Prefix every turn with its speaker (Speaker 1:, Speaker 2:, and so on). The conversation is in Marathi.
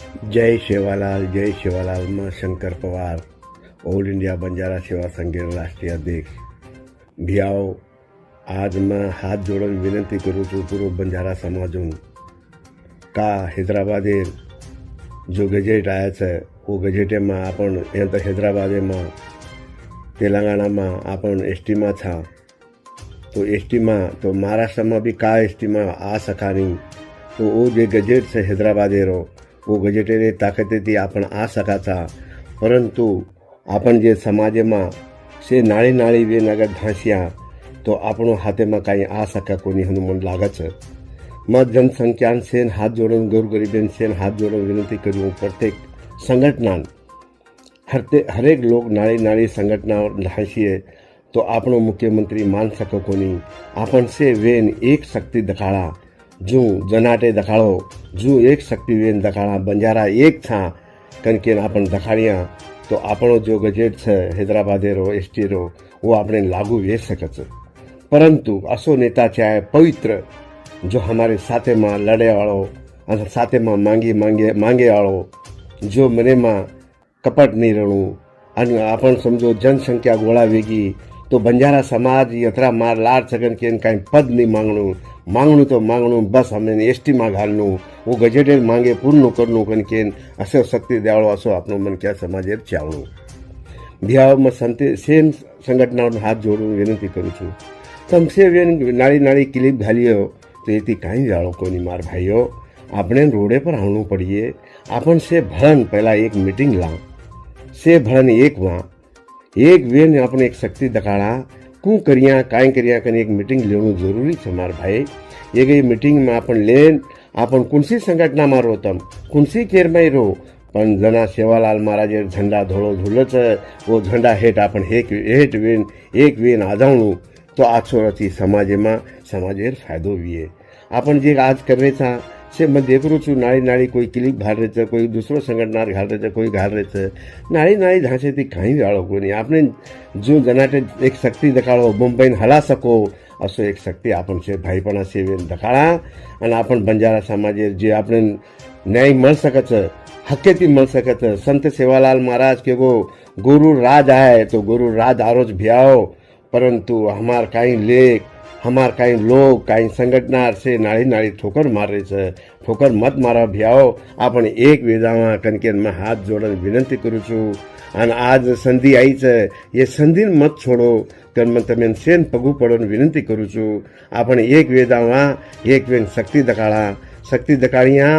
Speaker 1: जय सेवालाल में शंकर पवार ऑल इंडिया बंजारा सेवा संघ राष्ट्रीय अध्यक्ष भियाओ आज मैं हाथ जोड़न विनंती करूँ छूँ पूर्व बंजारा समाजून का हैदराबादे जो गजेट आया है वो गजेटे में आपण हैदराबादे में तेलंगाना में आपण एसटी में था तो एसटी में तो महाराष्ट्र में भी का एसटी में आ सका नहीं तो वो जो गजेट से हैदराबादे रो वो गजेटेरी ताकतेથી आपण आ सकाचा परंतु आपण जे समाजમાં से नाळी नाळी वेन अगर धास्या तो આપણો હાથેમાં કાંઈ આ સકા કોની હનુમાન લાગે છે મત જનસંખ્યાન સેન હાથ જોડન ગરીબેન સેન હાથ જોડન વિનંતી કર્યું પ્રત્યેક સંગઠનાન હરેક લોક નાળી નાળી સંગઠના ધાસીએ તો આપણો મુખ્યમંત્રી માન શકો કોની આપણ સે વેન એક શક્તિ દખાડા जू जनाटे दखाड़ो जू एक शक्तिवेन दखाड़ा बंजारा एक था कनके अपन दखाड़िया तो आपणो जो गजेट है हैदराबादे रो एसटी रो वो आपने लागू वे सके परंतु असो नेता चाहे पवित्र जो हमारे साथे में लड़े वालों और साथे में मांगे वालों जो मने में कपट नहीं रणू अन अपन समझो जनसंख्या गोला वेगी तो बंजारा समाज यथरा मार लाड़ सकन के कहीं पद नहीं मांगणू तो मांगणू बस हमें एसटी में घालनू वो गजेटेड मांगे पूर्ण करनू कनके असो शक्ति देवाळो असो आपनो मन क्या समाज चावणू भियाव में संते सेन संगठना हाथ जोड़ू विनंती करूँ छूँ तमसे वेन नाड़ी नाड़ी क्लिप घालियो तो ये कहीं जाओ कोनी मार भाईओ आपने रोडे पर आवणू पड़िए अपन से भलन पहला एक मीटिंग ला से भलन एक वहाँ एक वेन अपने एक शक्ति दखाड़ा कू करिया काई करिया कने एक मीटिंग लेवू जरूरी है मार भाई ये गई मीटिंग में अपन लेन अपन कुणसी संगठना में रोतम कुणसी केर में रो पण जना सेवालाल महाराज झंडा धोळो झुलत है वो झंडा हेठ अपन हेठ वेन एक वेन आजावणू तो आजसोराची समाजेर फायदो विये अपन जे आज कर रहे था से मैं देख रू छू नाड़ी नाड़ी कोई क्लिप घाल रहे थे कोई दूसरो संगठनार घाल रहे थे कोई घाल रहे थे नाड़ी नाड़ी धांसे थी कहीं वालों को नहीं आपने जो जनाटे एक शक्ति दखाड़ो मुंबई हला सको असो एक शक्ति अपन से भाईपणा से दखाड़ा और अपन बंजारा समाजे जे आपने न्याय मिल सके हक्केथी मिल सके संत सेवालाल महाराज के वो गुरु राज आए तो गुरु राज आरोज भियाओ परंतु हमार कहीं लेख हमार कहीं लोग कहीं संगठनार से नाड़ी नाड़ी ठोकर मार रहे छे ठोकर मत मारा भियाओ आपण एक वेदामा कनके में हाथ जोड़न विनंती करूँ छूँ और आज संधि आई है ये संधि मत छोड़ो कन तमें सेन पगू पड़ो विनंती करूँ छूँ आपण एक वेदामा एक वेन शक्ति दखाड़ा शक्ति दखाड़िया